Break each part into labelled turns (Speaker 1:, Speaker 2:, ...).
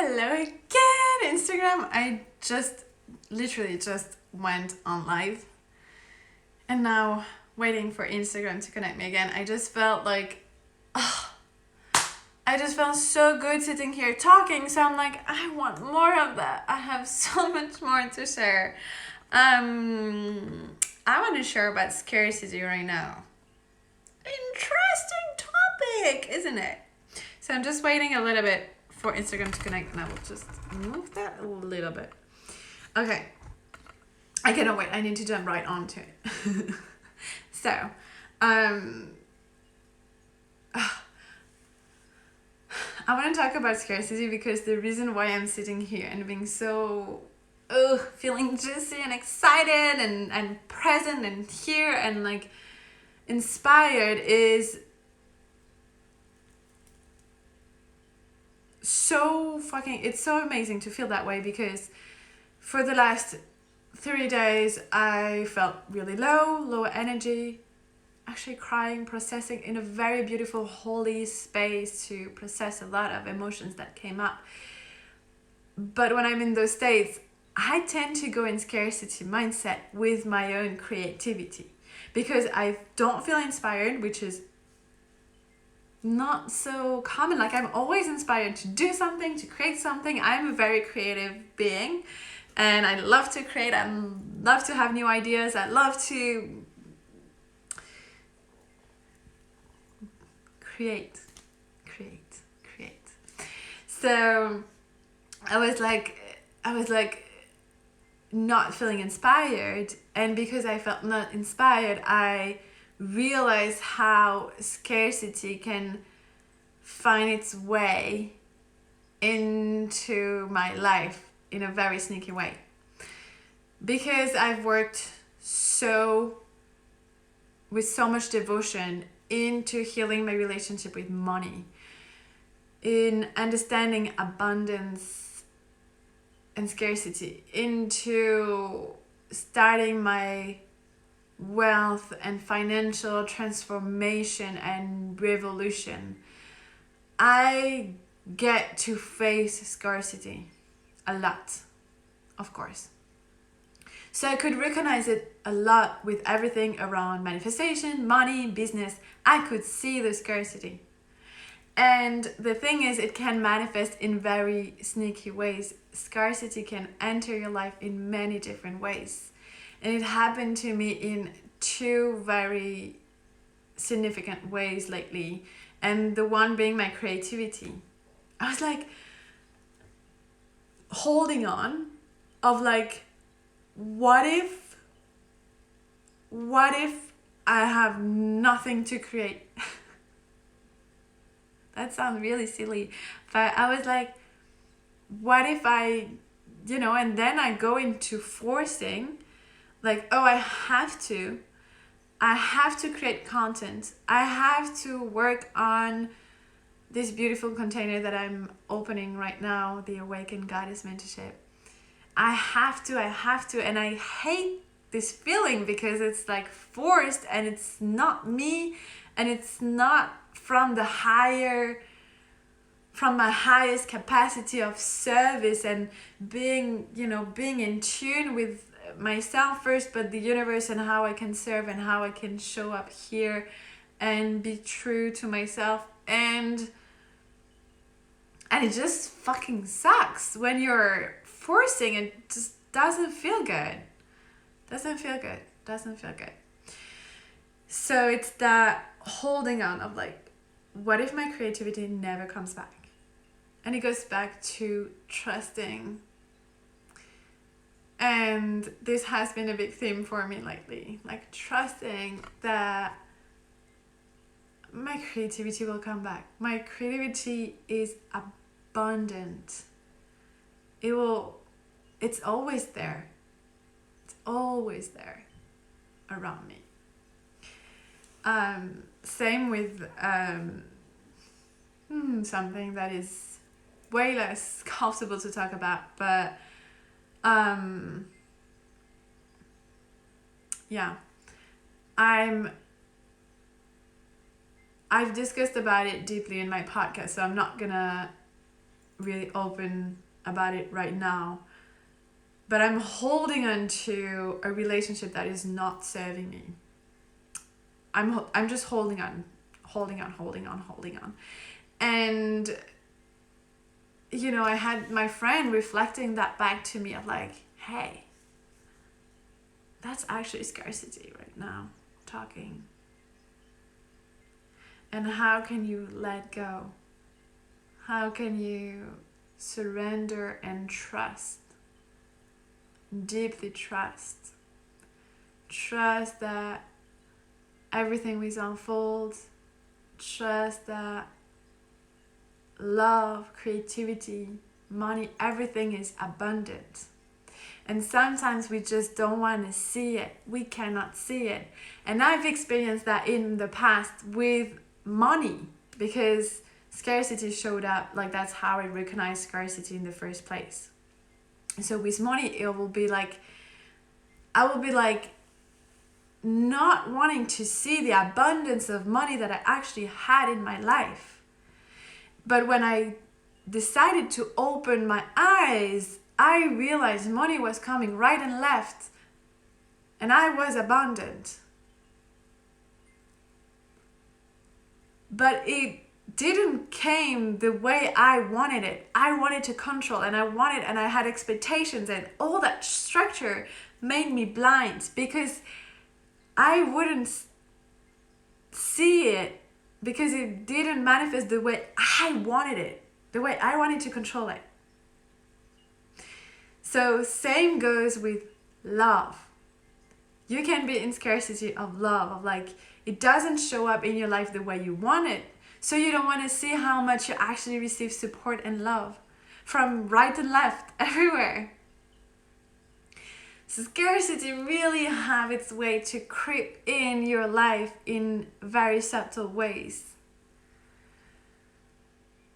Speaker 1: Hello again, Instagram. I literally just went on live and now waiting for Instagram to connect me again. I just felt like, I just felt so good sitting here talking. So I'm like, I want more of that. I have so much more to share. I want to share about scarcity right now. Interesting topic, isn't it? So I'm just waiting a little bit for Instagram to connect, and I will just move that a little bit. Okay. I cannot wait. I need to jump right onto it. So, I want to talk about scarcity because the reason why I'm sitting here and being so feeling juicy and excited and present and here and like inspired is it's so amazing to feel that way, because for the last 3 days I felt really low energy, actually crying, processing in a very beautiful holy space to process a lot of emotions that came up. But when I'm in those states, I tend to go in scarcity mindset with my own creativity because I don't feel inspired, which is not so common. Like, I'm always inspired to do something, to create something. I'm a very creative being and I love to create. I love to have new ideas. I love to create. So I was like not feeling inspired, and because I felt not inspired, I realized how scarcity can find its way into my life in a very sneaky way. Because I've worked with so much devotion into healing my relationship with money, in understanding abundance and scarcity, into starting my wealth and financial transformation and revolution, I get to face scarcity a lot, of course. So I could recognize it a lot with everything around manifestation, money, business. I could see the scarcity. And the thing is, it can manifest in very sneaky ways. Scarcity can enter your life in many different ways. And it happened to me in 2 very significant ways lately. And the one being my creativity. I was like holding on of like, what if I have nothing to create? That sounds really silly, but I was like, what if I, and then I go into forcing, like, oh, I have to create content. I have to work on this beautiful container that I'm opening right now, the Awakened Goddess Mentorship. I have to, and I hate this feeling because it's like forced and it's not me and it's not from my highest capacity of service and being in tune with myself first, but the universe, and how I can serve and how I can show up here and be true to myself. And it just fucking sucks when you're forcing. It just doesn't feel good. So it's that holding on of like, what if my creativity never comes back? And it goes back to trusting. And this has been a big theme for me lately, like trusting that my creativity will come back. My creativity is abundant. It's always there. It's always there around me. Same with something that is way less comfortable to talk about, but I've discussed about it deeply in my podcast, so I'm not gonna really open about it right now. But I'm holding on to a relationship that is not serving me. I'm just holding on. And, you know, I had my friend reflecting that back to me of like, hey, that's actually scarcity right now talking. And how can you let go? How can you surrender and trust? Deeply trust. Trust that everything will unfold. Trust that love, creativity, money, everything is abundant. And sometimes we just don't want to see it. We cannot see it. And I've experienced that in the past with money, because scarcity showed up. Like, that's how I recognized scarcity in the first place. So with money, it will be like, I will be like not wanting to see the abundance of money that I actually had in my life. But when I decided to open my eyes, I realized money was coming right and left, and I was abundant. But it didn't came the way I wanted it. I wanted to control, and I had expectations, and all that structure made me blind because I wouldn't see it, because it didn't manifest the way I wanted it, the way I wanted to control it. So same goes with love. You can be in scarcity of love, of like, it doesn't show up in your life the way you want it. So you don't want to see how much you actually receive support and love from right and left, everywhere. So scarcity really have its way to creep in your life in very subtle ways.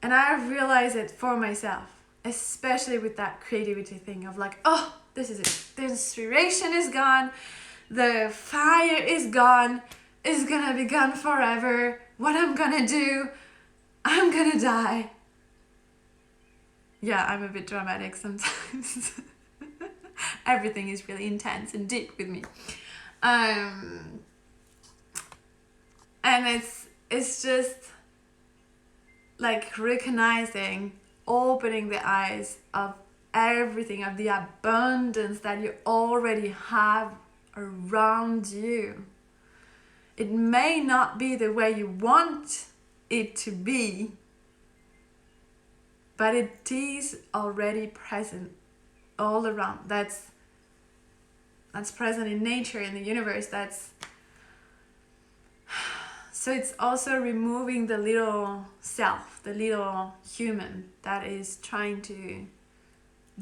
Speaker 1: And I've realized it for myself, especially with that creativity thing of like, oh, this is it. The inspiration is gone. The fire is gone. It's gonna be gone forever. What I'm gonna do, I'm gonna die. Yeah, I'm a bit dramatic sometimes. Everything is really intense and deep with me. And it's just like recognizing, opening the eyes of everything, of the abundance that you already have around you. It may not be the way you want it to be, but it is already present all around. That's present in nature, in the universe. So it's also removing the little self, the little human that is trying to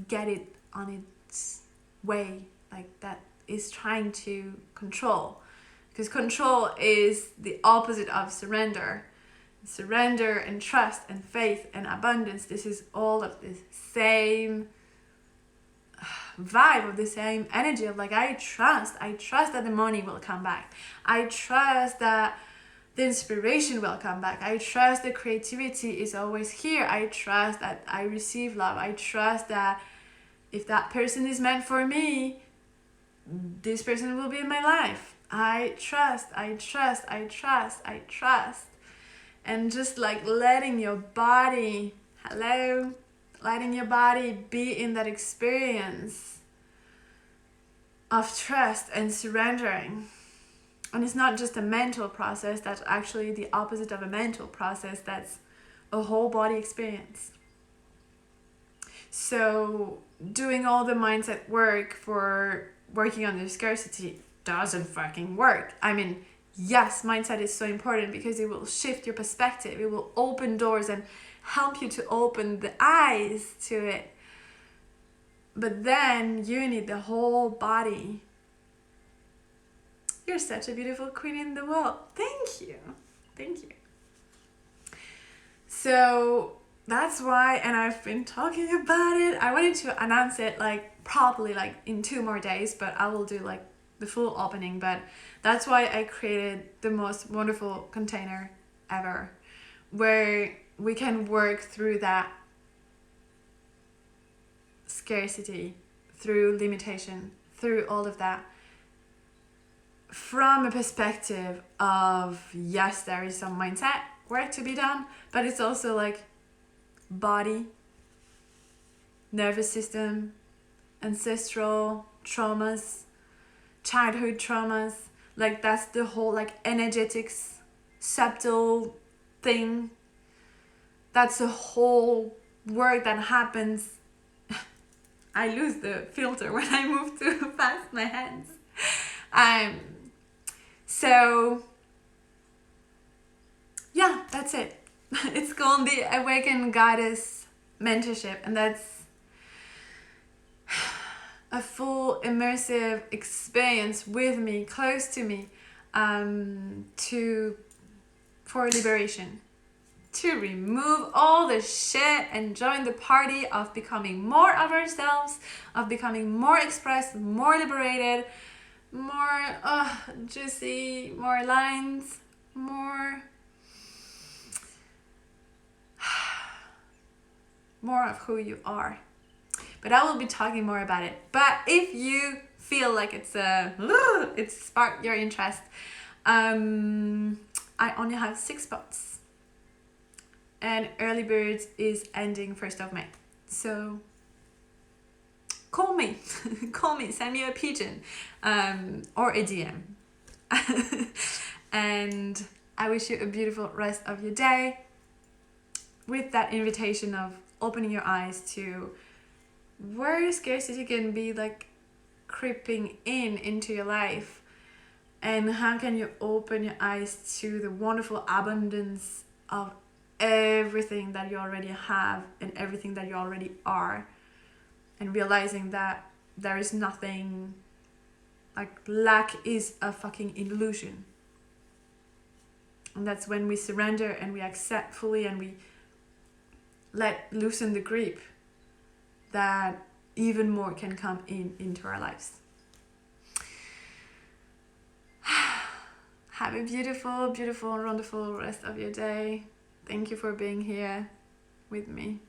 Speaker 1: get it on its way, like that is trying to control. Because control is the opposite of surrender. Surrender and trust and faith and abundance, this is all of the same vibe, of the same energy of like, I trust that the money will come back. I trust that the inspiration will come back. I trust the creativity is always here. I trust that I receive love. I trust that if that person is meant for me, this person will be in my life. I trust. And just like letting your body, letting your body be in that experience of trust and surrendering. And it's not just a mental process, that's actually the opposite of a mental process, that's a whole body experience. So doing all the mindset work for working on the scarcity doesn't fucking work. I mean, yes, mindset is so important because it will shift your perspective. It will open doors and help you to open the eyes to it. But then you need the whole body. You're such a beautiful queen in the world. Thank you. So that's why, and I've been talking about it. I wanted to announce it like properly like in 2 more days, but I will do like the full opening. But that's why I created the most wonderful container ever, where we can work through that scarcity, through limitation, through all of that, from a perspective of, yes, there is some mindset work to be done, but it's also like body, nervous system, ancestral traumas, childhood traumas. Like that's the whole like energetics, subtle thing. That's a whole work that happens. I lose the filter when I move too fast my hands. So yeah, that's it. It's called the Awakened Goddess Mentorship, and that's a full immersive experience with me, close to me, for liberation, to remove all the shit and join the party of becoming more of ourselves, of becoming more expressed, more liberated, more juicy, more lines, more of who you are. But I will be talking more about it. But if you feel like it's sparked your interest, I only have 6 spots, and early birds is ending 1st of May. So call me, send me a pigeon, or a DM. And I wish you a beautiful rest of your day, with that invitation of opening your eyes to where scarcity can be like creeping into your life, and how can you open your eyes to the wonderful abundance of everything that you already have and everything that you already are, and realizing that there is nothing, like lack is a fucking illusion. And that's when we surrender and we accept fully and we let loosen the grip, that even more can come into our lives. Have a beautiful, beautiful, wonderful rest of your day. Thank you for being here with me.